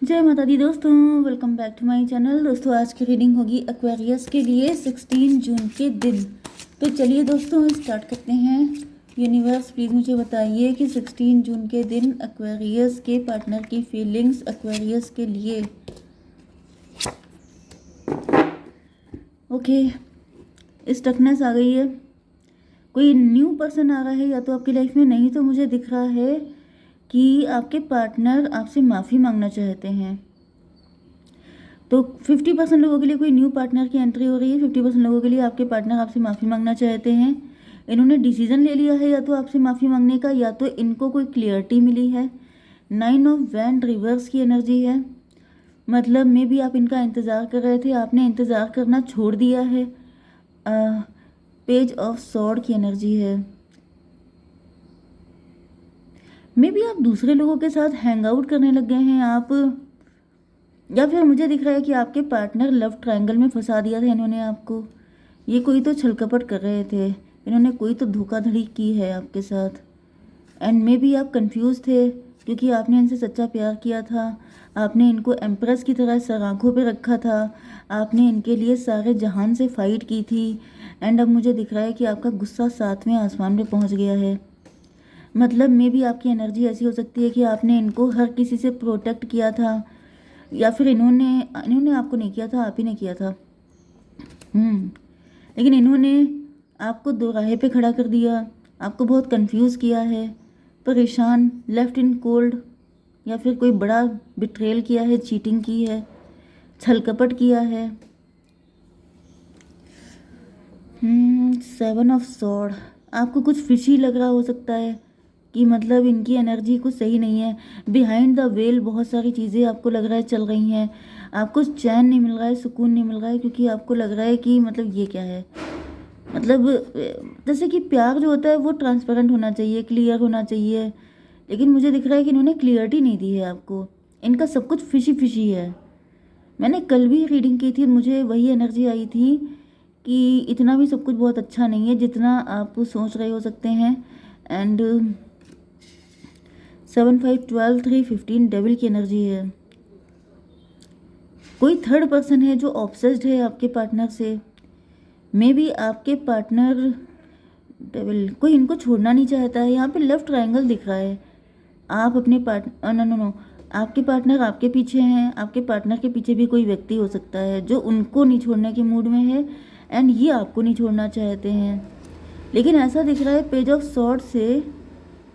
जय माता दी दोस्तों, welcome back to my channel. दोस्तों आज की रीडिंग होगी एक्वेरियस के लिए 16 जून के दिन। तो चलिए दोस्तों स्टार्ट करते हैं। यूनिवर्स प्लीज़ मुझे बताइए कि 16 जून के दिन एक्वेरियस के पार्टनर की फीलिंग्स एक्वेरियस के लिए। ओके, स्टकनेस आ गई है। कोई न्यू पर्सन आ रहा है या तो आपकी लाइफ में, नहीं तो मुझे दिख रहा है कि आपके पार्टनर आपसे माफ़ी मांगना चाहते हैं। तो 50% लोगों के लिए कोई न्यू पार्टनर की एंट्री हो रही है। 50% लोगों के लिए आपके पार्टनर आपसे माफ़ी मांगना चाहते हैं। इन्होंने डिसीजन ले लिया है या तो आपसे माफ़ी मांगने का, या तो इनको कोई क्लियरिटी मिली है। 9 ऑफ वैंड रिवर्स की एनर्जी है, मतलब मे भी आप इनका इंतज़ार कर रहे थे, आपने इंतज़ार करना छोड़ दिया है। पेज ऑफ सॉर्ड की एनर्जी है, मे भी आप दूसरे लोगों के साथ हैंग आउट करने लग गए हैं आप, या फिर मुझे दिख रहा है कि आपके पार्टनर लव ट्रायंगल में फंसा दिया था इन्होंने आपको। ये कोई तो छलकपट कर रहे थे, इन्होंने कोई तो धोखाधड़ी की है आपके साथ। एंड मे बी आप कंफ्यूज थे क्योंकि आपने इनसे सच्चा प्यार किया था। आपने इनको एम्प्रेस की तरह सर आँखों पे रखा था, आपने इनके लिए सारे जहान से फाइट की थी। एंड अब मुझे दिख रहा है कि आपका गुस्सा 7वें आसमान पे पहुंच गया है। मतलब मे भी आपकी एनर्जी ऐसी हो सकती है कि आपने इनको हर किसी से प्रोटेक्ट किया था, या फिर इन्होंने इन्होंने आपको नहीं किया था, आप ही ने किया था। लेकिन इन्होंने आपको दो राहे पे खड़ा कर दिया, आपको बहुत कंफ्यूज किया है, परेशान, लेफ्ट इन कोल्ड, या फिर कोई बड़ा बिट्रेल किया है, चीटिंग की है, छलकपट किया है। 7 ऑफ सॉर्ड, आपको कुछ फिशी लग रहा हो सकता है कि मतलब इनकी एनर्जी कुछ सही नहीं है। बिहाइंड द वेल बहुत सारी चीज़ें आपको लग रहा है चल रही हैं, आपको चैन नहीं मिल रहा है, सुकून नहीं मिल रहा है, क्योंकि आपको लग रहा है कि मतलब ये क्या है। मतलब जैसे कि प्यार जो होता है वो ट्रांसपेरेंट होना चाहिए, क्लियर होना चाहिए, लेकिन मुझे दिख रहा है कि इन्होंने क्लियरिटी नहीं दी है आपको। इनका सब कुछ फिशी फिशी है। मैंने कल भी रीडिंग की थी, मुझे वही एनर्जी आई थी कि इतना भी सब कुछ बहुत अच्छा नहीं है जितना आप सोच रहे हो सकते हैं। एंड 7 5 12 3 15 डेविल की एनर्जी है। कोई थर्ड पर्सन है जो ऑब्सेस्ड है आपके पार्टनर से। मे बी आपके पार्टनर डेविल, कोई इनको छोड़ना नहीं चाहता है। यहाँ पे लेफ्ट ट्रायंगल दिख रहा है। आप अपने पार्टनर, नो नो नो, आपके पार्टनर आपके पीछे हैं, आपके पार्टनर के पीछे भी कोई व्यक्ति हो सकता है जो उनको नहीं छोड़ने के मूड में है, एंड ये आपको नहीं छोड़ना चाहते हैं। लेकिन ऐसा दिख रहा है पेज ऑफ सॉर्ड से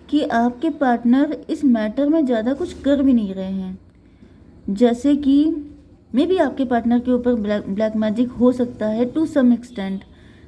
कि आपके पार्टनर इस मैटर में ज़्यादा कुछ कर भी नहीं रहे हैं। जैसे कि मे बी आपके पार्टनर के ऊपर ब्लैक मैजिक हो सकता है टू सम एक्सटेंट,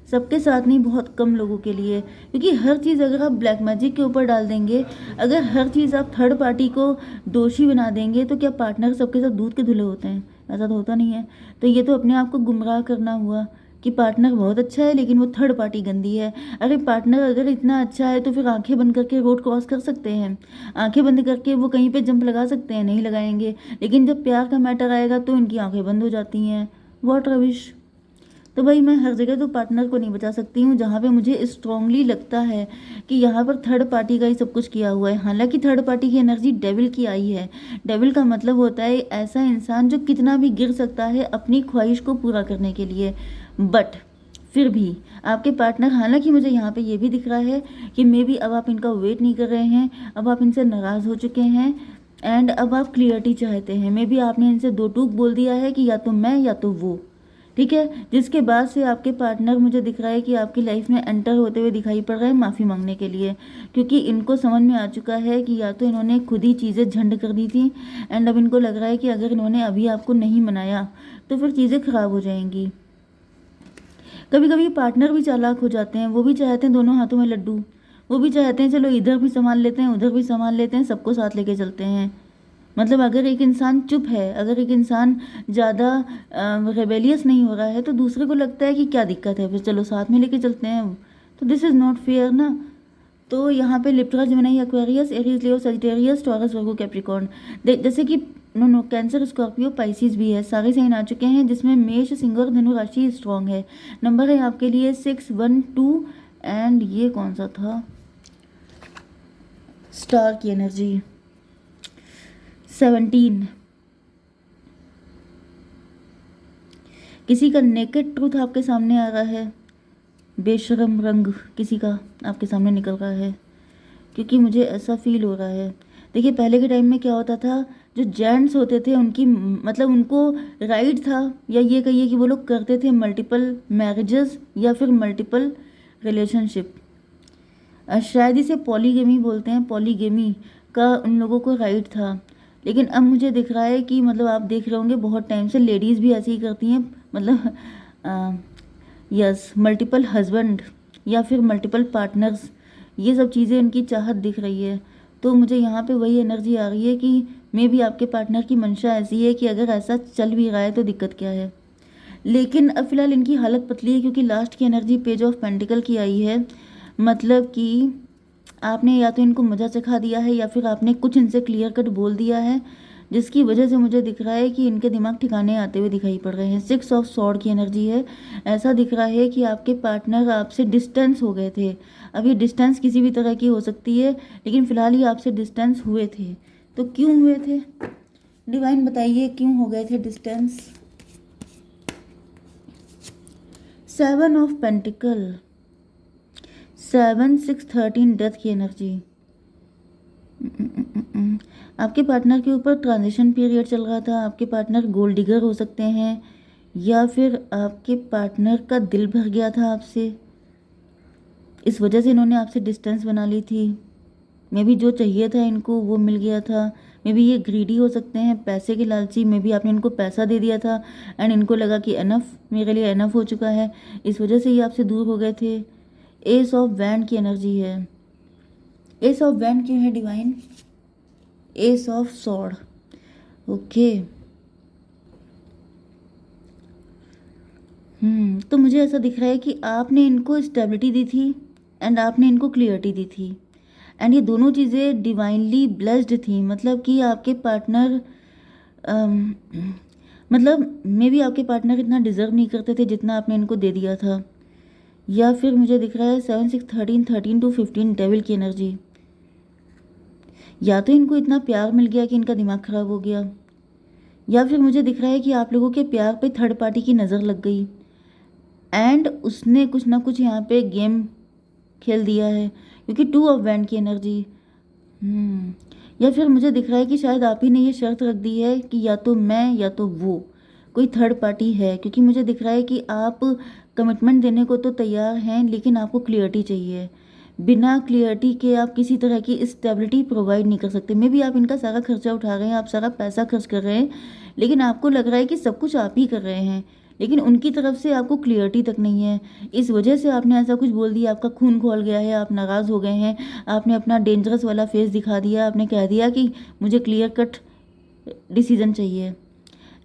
सबके साथ नहीं, बहुत कम लोगों के लिए। क्योंकि हर चीज़ अगर आप ब्लैक मैजिक के ऊपर डाल देंगे, अगर हर चीज़ आप थर्ड पार्टी को दोषी बना देंगे, तो क्या पार्टनर सबके साथ दूध के धुले होते हैं? ऐसा तो होता नहीं है। तो ये तो अपने आप को गुमराह करना हुआ कि पार्टनर बहुत अच्छा है लेकिन वो थर्ड पार्टी गंदी है। अरे पार्टनर अगर इतना अच्छा है तो फिर आंखें बंद करके रोड क्रॉस कर सकते हैं, आंखें बंद करके वो कहीं पे जंप लगा सकते हैं? नहीं लगाएंगे। लेकिन जब प्यार का मैटर आएगा तो इनकी आंखें बंद हो जाती हैं। व्हाट रविश। तो भाई मैं हर जगह तो पार्टनर को नहीं बचा सकती हूँ। जहाँ पे मुझे स्ट्रांगली लगता है कि यहाँ पर थर्ड पार्टी का ही सब कुछ किया हुआ है। हालांकि थर्ड पार्टी की एनर्जी डेविल की आई है। डेविल का मतलब होता है ऐसा इंसान जो कितना भी गिर सकता है अपनी ख्वाहिश को पूरा करने के लिए। बट फिर भी आपके पार्टनर, हालांकि मुझे यहाँ पे ये भी दिख रहा है कि मे बी अब आप इनका वेट नहीं कर रहे हैं, अब आप इनसे नाराज़ हो चुके हैं, एंड अब आप क्लियरिटी चाहते हैं। मे बी आपने इनसे दो टूक बोल दिया है कि या तो मैं या तो वो, ठीक है। जिसके बाद से आपके पार्टनर, मुझे दिख रहा है कि आपकी लाइफ में एंटर होते हुए दिखाई पड़ रहा है माफ़ी मांगने के लिए, क्योंकि इनको समझ में आ चुका है कि या तो इन्होंने खुद ही चीज़ें झंड कर दी थी, एंड अब इनको लग रहा है कि अगर इन्होंने अभी आपको नहीं मनाया तो फिर चीज़ें ख़राब हो जाएंगी। कभी कभी पार्टनर भी चालाक हो जाते हैं, वो भी चाहते हैं दोनों हाथों में लड्डू। वो भी चाहते हैं चलो इधर भी संभाल लेते हैं, उधर भी संभाल लेते हैं, सबको साथ लेके चलते हैं। मतलब अगर एक इंसान चुप है, अगर एक इंसान ज़्यादा रेबेलियस नहीं हो रहा है, तो दूसरे को लगता है कि क्या दिक्कत है, फिर चलो साथ में लेके चलते हैं। तो दिस इज़ नॉट फेयर ना। तो यहाँ पे Libra, Gemini, Aquarius, Aries, Leo, Sagittarius, Taurus, Virgo, Capricorn, जैसे कि no no, Cancer, Scorpio, Pisces भी है, सारे साइन आ चुके हैं, जिसमें मेष, सिंह और धनु राशि स्ट्रॉन्ग है। नंबर है आपके लिए 6 1 2, एंड ये कौन सा था, स्टार की एनर्जी 17। किसी का नेकेड ट्रूथ आपके सामने आ रहा है, बेशरम रंग किसी का आपके सामने निकल रहा है, क्योंकि मुझे ऐसा फील हो रहा है। देखिए पहले के टाइम में क्या होता था, जो जेंट्स होते थे उनकी मतलब उनको राइट था, या ये कहिए कि वो लोग करते थे मल्टीपल मैरिजेस या फिर मल्टीपल रिलेशनशिप। शायद इसे पॉलीगेमी बोलते हैं, पॉलीगेमी का उन लोगों को राइट था। लेकिन अब मुझे दिख रहा है कि मतलब आप देख रहे होंगे बहुत टाइम से लेडीज़ भी ऐसे ही करती हैं, मतलब यस मल्टीपल हस्बैंड या फिर मल्टीपल पार्टनर्स, ये सब चीज़ें उनकी चाहत दिख रही है। तो मुझे यहाँ पे वही एनर्जी आ रही है कि मे भी आपके पार्टनर की मंशा ऐसी है कि अगर ऐसा चल भी रहा है तो दिक्कत क्या है। लेकिन अब फिलहाल इनकी हालत पतली है, क्योंकि लास्ट की एनर्जी पेज ऑफ पेंटिकल की आई है। मतलब कि आपने या तो इनको मजा चखा दिया है या फिर आपने कुछ इनसे क्लियर कट बोल दिया है, जिसकी वजह से मुझे दिख रहा है कि इनके दिमाग ठिकाने आते हुए दिखाई पड़ रहे हैं। 6 ऑफ सॉर्ड की एनर्जी है। ऐसा दिख रहा है कि आपके पार्टनर आपसे डिस्टेंस हो गए थे। अब ये डिस्टेंस किसी भी तरह की हो सकती है, लेकिन फिलहाल ही आपसे डिस्टेंस हुए थे। तो क्यों हुए थे डिवाइन, बताइए क्यों हो गए थे डिस्टेंस। 7 ऑफ पेंटिकल, 7 6 13 डेथ की एनर्जी। आपके पार्टनर के ऊपर ट्रांजिशन पीरियड चल रहा था। आपके पार्टनर गोल्ड डिगर हो सकते हैं, या फिर आपके पार्टनर का दिल भर गया था आपसे, इस वजह से इन्होंने आपसे डिस्टेंस बना ली थी। मे बी जो चाहिए था इनको वो मिल गया था। मे बी ये ग्रीडी हो सकते हैं, पैसे के लालची। मे बी आपने इनको पैसा दे दिया था एंड इनको लगा कि एनफ, मेरे लिए एनफ हो चुका है, इस वजह से ये आपसे दूर हो गए थे। एस ऑफ वैंड की एनर्जी है। एस ऑफ वैंड क्यों है divine? S of sword, okay. तो मुझे ऐसा दिख रहा है कि आपने इनको स्टेबिलिटी दी थी एंड आपने इनको क्लियरिटी दी थी, एंड ये दोनों चीज़ें डिवाइनली ब्लेस्ड थी। मतलब कि आपके पार्टनर मतलब मे बी आपके पार्टनर इतना डिज़र्व नहीं करते थे जितना आपने इनको दे दिया था। या फिर मुझे दिख रहा है 7 6 13 13 to 15 डेविल की एनर्जी। या तो इनको इतना प्यार मिल गया कि इनका दिमाग ख़राब हो गया, या फिर मुझे दिख रहा है कि आप लोगों के प्यार पे थर्ड पार्टी की नज़र लग गई एंड उसने कुछ ना कुछ यहाँ पे गेम खेल दिया है, क्योंकि 2 ऑफ वैंड की एनर्जी। या फिर मुझे दिख रहा है कि शायद आप ही ने ये शर्त रख दी है कि या तो मैं या तो वो, कोई थर्ड पार्टी है। क्योंकि मुझे दिख रहा है कि आप कमिटमेंट देने को तो तैयार हैं, लेकिन आपको क्लियरिटी चाहिए। बिना क्लियरिटी के आप किसी तरह की स्टेबिलिटी प्रोवाइड नहीं कर सकते। मे बी आप इनका सारा खर्चा उठा रहे हैं, आप सारा पैसा खर्च कर रहे हैं, लेकिन आपको लग रहा है कि सब कुछ आप ही कर रहे हैं, लेकिन उनकी तरफ से आपको क्लियरिटी तक नहीं है। इस वजह से आपने ऐसा कुछ बोल दिया, आपका खून खौल गया है, आप नाराज़ हो गए हैं, आपने अपना डेंजरस वाला फेस दिखा दिया, आपने कह दिया कि मुझे क्लियर कट डिसीजन चाहिए।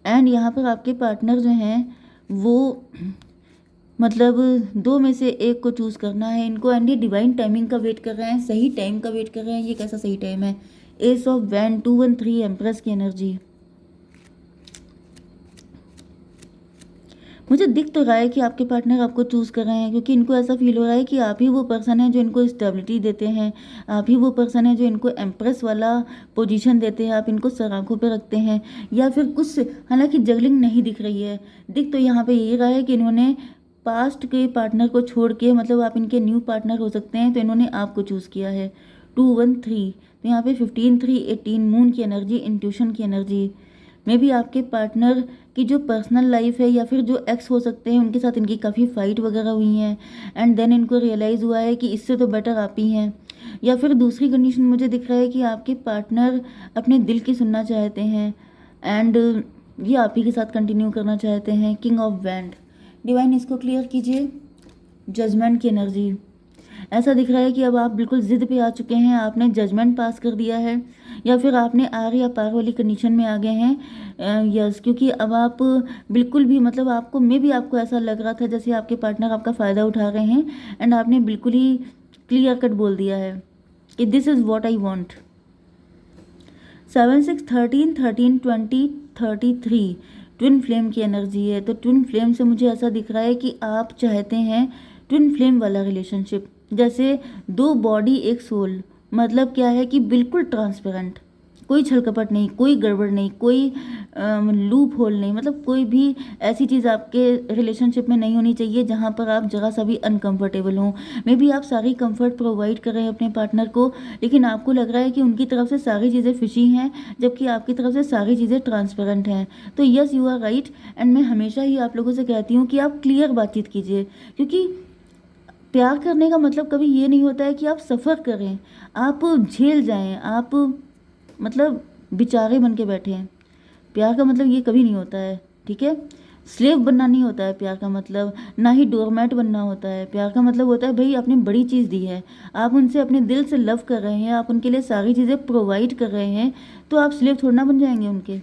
एंड यहाँ पर आपके पार्टनर जो हैं वो मतलब 2 में से एक को चूज़ करना है इनको, एंड ये डिवाइन टाइमिंग का वेट कर रहे हैं, सही टाइम का वेट कर रहे हैं। ये कैसा सही टाइम है? एस ऑफ वैंड, 213 एम्प्रेस की एनर्जी। मुझे दिख तो रहा है कि आपके पार्टनर आपको चूज़ कर रहे हैं, क्योंकि इनको ऐसा फील हो रहा है कि आप ही वो पर्सन है जो इनको स्टेबिलिटी देते हैं, आप ही वो पर्सन है जो इनको एम्प्रेस वाला पोजीशन देते हैं, आप इनको सर आँखों पे रखते हैं, या फिर कुछ। हालांकि जगलिंग नहीं दिख रही है, दिख तो यहाँ पे यही रहा है कि इन्होंने पास्ट के पार्टनर को छोड़ के, मतलब आप इनके न्यू पार्टनर हो सकते हैं, तो इन्होंने आपको चूज़ किया है। 213, तो यहाँ पे 15 3 18 मून की एनर्जी, इंट्यूशन की एनर्जी। मे बी आपके पार्टनर की जो पर्सनल लाइफ है या फिर जो एक्स हो सकते हैं, उनके साथ इनकी काफ़ी फाइट वगैरह हुई हैं, एंड देन इनको रियलाइज़ हुआ है कि इससे तो बेटर आप ही हैं। या फिर दूसरी कंडीशन मुझे दिख रहा है कि आपके पार्टनर अपने दिल की सुनना चाहते हैं, एंड ये आप ही के साथ कंटिन्यू करना चाहते हैं। किंग ऑफ वैंड, डिवाइन इसको क्लियर कीजिए। जजमेंट की एनर्जी, ऐसा दिख रहा है कि अब आप बिल्कुल ज़िद पे आ चुके हैं, आपने जजमेंट पास कर दिया है, या फिर आपने आर या पार वाली कंडीशन में आ गए हैं। यस, क्योंकि अब आप बिल्कुल भी, मतलब आपको मे भी आपको ऐसा लग रहा था जैसे आपके पार्टनर आपका फ़ायदा उठा रहे हैं, एंड आपने बिल्कुल ही क्लियर कट बोल दिया है कि this is what I want. 7 6 13 13 20 33 twin flame की एनर्जी है। तो ट्विन फ्लेम से मुझे ऐसा दिख रहा है कि आप चाहते हैं ट्विन फ्लेम वाला रिलेशनशिप, जैसे 2 बॉडी 1 सोल। मतलब क्या है कि बिल्कुल ट्रांसपेरेंट, कोई छल कपट नहीं, कोई गड़बड़ नहीं, कोई लूप होल नहीं, मतलब कोई भी ऐसी चीज़ आपके रिलेशनशिप में नहीं होनी चाहिए जहाँ पर आप जरा सा भी अनकंफर्टेबल हों। मे बी आप सारी कंफर्ट प्रोवाइड कर रहे हैं अपने पार्टनर को, लेकिन आपको लग रहा है कि उनकी तरफ से सारी चीज़ें फिशी हैं, जबकि आपकी तरफ से सारी चीज़ें ट्रांसपेरेंट हैं। तो yes, you are right. And मैं हमेशा ही आप लोगों से कहती हूँ कि आप क्लियर बातचीत कीजिए, क्योंकि प्यार करने का मतलब कभी ये नहीं होता है कि आप सफ़र करें, आप झेल जाएं, आप मतलब बेचारे बन के बैठे हैं। प्यार का मतलब ये कभी नहीं होता है, ठीक है। स्लेव बनना नहीं होता है प्यार का मतलब, ना ही डोरमैट बनना होता है। प्यार का मतलब होता है भाई आपने बड़ी चीज़ दी है, आप उनसे अपने दिल से लव कर रहे हैं, आप उनके लिए सारी चीज़ें प्रोवाइड कर रहे हैं, तो आप स्लेव थोड़ा ना बन जाएंगे उनके,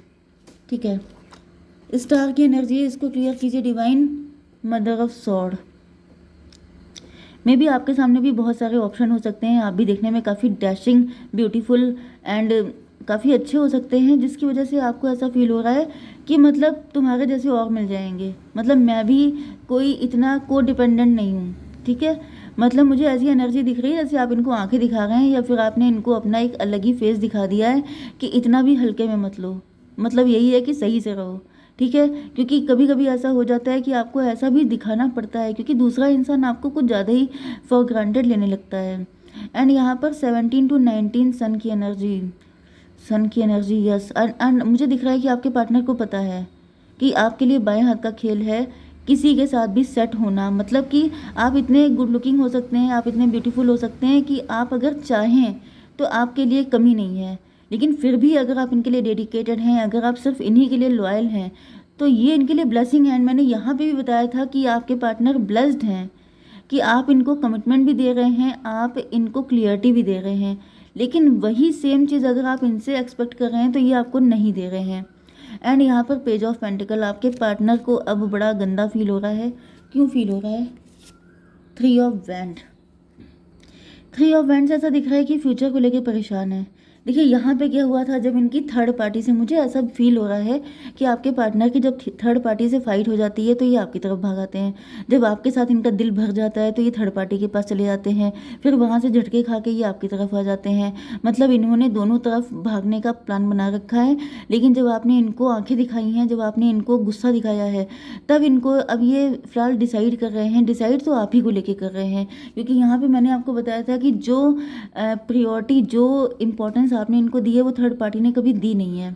ठीक है। स्टार की एनर्जी है, इसको क्लियर कीजिए। Divine mother of sword. May be आपके सामने भी बहुत सारे ऑप्शन हो सकते हैं, आप भी देखने में काफ़ी डैशिंग, ब्यूटीफुल एंड काफ़ी अच्छे हो सकते हैं, जिसकी वजह से आपको ऐसा फील हो रहा है कि मतलब तुम्हारे जैसे और मिल जाएंगे, मतलब मैं भी कोई इतना को डिपेंडेंट नहीं हूँ, ठीक है। मतलब मुझे ऐसी एनर्जी दिख रही है जैसे आप इनको आंखें दिखा रहे हैं, या फिर आपने इनको अपना एक अलग ही फेस दिखा दिया है कि इतना भी हल्के में मत लो, मतलब यही है कि सही से रहो, ठीक है। क्योंकि कभी कभी ऐसा हो जाता है कि आपको ऐसा भी दिखाना पड़ता है, क्योंकि दूसरा इंसान आपको कुछ ज़्यादा ही फॉर ग्रांटेड लेने लगता है। एंड यहाँ पर 17 to 19 सन की एनर्जी, सन की एनर्जी, यस। एंड मुझे दिख रहा है कि आपके पार्टनर को पता है कि आपके लिए बाएं हाथ का खेल है किसी के साथ भी सेट होना, मतलब कि आप इतने गुड लुकिंग हो सकते हैं, आप इतने ब्यूटीफुल हो सकते हैं कि आप अगर चाहें तो आपके लिए कमी नहीं है, लेकिन फिर भी अगर आप इनके लिए डेडिकेटेड हैं, अगर आप सिर्फ इन्हीं के लिए लॉयल हैं, तो ये इनके लिए ब्लेसिंग है। एंड मैंने यहाँ पे भी बताया था कि आपके पार्टनर ब्लेस्ड हैं, कि आप इनको कमिटमेंट भी दे रहे हैं, आप इनको क्लियरिटी भी दे रहे हैं, लेकिन वही सेम चीज़ अगर आप इनसे एक्सपेक्ट कर रहे हैं तो ये आपको नहीं दे रहे हैं। एंड यहाँ पर पेज ऑफ पेंटिकल, आपके पार्टनर को अब बड़ा गंदा फील हो रहा है। क्यों फील हो रहा है? 3 ऑफ वैंड, 3 ऑफ वैंड ऐसा दिख रहा है कि फ्यूचर को लेकर परेशान है। देखिए यहाँ पे क्या हुआ था, जब इनकी थर्ड पार्टी से, मुझे ऐसा फील हो रहा है कि आपके पार्टनर की जब थर्ड पार्टी से फाइट हो जाती है तो ये आपकी तरफ भाग आते हैं। जब आपके साथ इनका दिल भर जाता है तो ये थर्ड पार्टी के पास चले जाते हैं, फिर वहाँ से झटके खा के ये आपकी तरफ आ जाते हैं। मतलब इन्होंने दोनों तरफ भागने का प्लान बना रखा है, लेकिन जब आपने इनको आंखें दिखाई हैं, जब आपने इनको गुस्सा दिखाया है, तब इनको अब ये फिलहाल डिसाइड कर रहे हैं। डिसाइड तो आप ही को लेके कर रहे हैं, क्योंकि यहाँ पे मैंने आपको बताया था कि जो प्रायोरिटी, जो इम्पोर्टेंस आपने इनको दी है वो थर्ड पार्टी ने कभी दी नहीं है।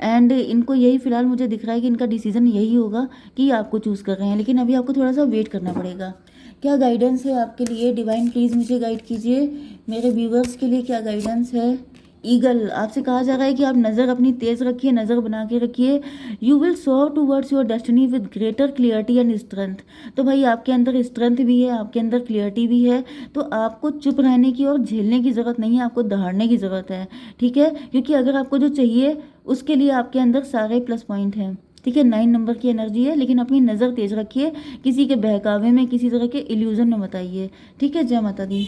एंड इनको यही फिलहाल मुझे दिख रहा है कि इनका डिसीजन यही होगा कि आपको चूज़ कर रहे हैं, लेकिन अभी आपको थोड़ा सा वेट करना पड़ेगा। क्या गाइडेंस है आपके लिए? डिवाइन प्लीज़ मुझे गाइड कीजिए, मेरे व्यूवर्स के लिए क्या गाइडेंस है? ईगल, आपसे कहा जा रहा है कि आप नज़र अपनी तेज़ रखिए, नज़र बना के रखिए। You will soar towards your destiny with greater clarity and strength. तो भाई आपके अंदर स्ट्रेंथ भी है, आपके अंदर क्लियरिटी भी है, तो आपको चुप रहने की और झेलने की ज़रूरत नहीं है, आपको दहाड़ने की ज़रूरत है, ठीक है। क्योंकि अगर आपको जो चाहिए उसके लिए आपके अंदर सारे प्लस पॉइंट हैं, ठीक है। 9 नंबर की एनर्जी है, लेकिन अपनी नज़र तेज़ रखिए, किसी के बहकावे में, किसी तरह के इल्यूजन में मत आइए, ठीक है। जय माता दी।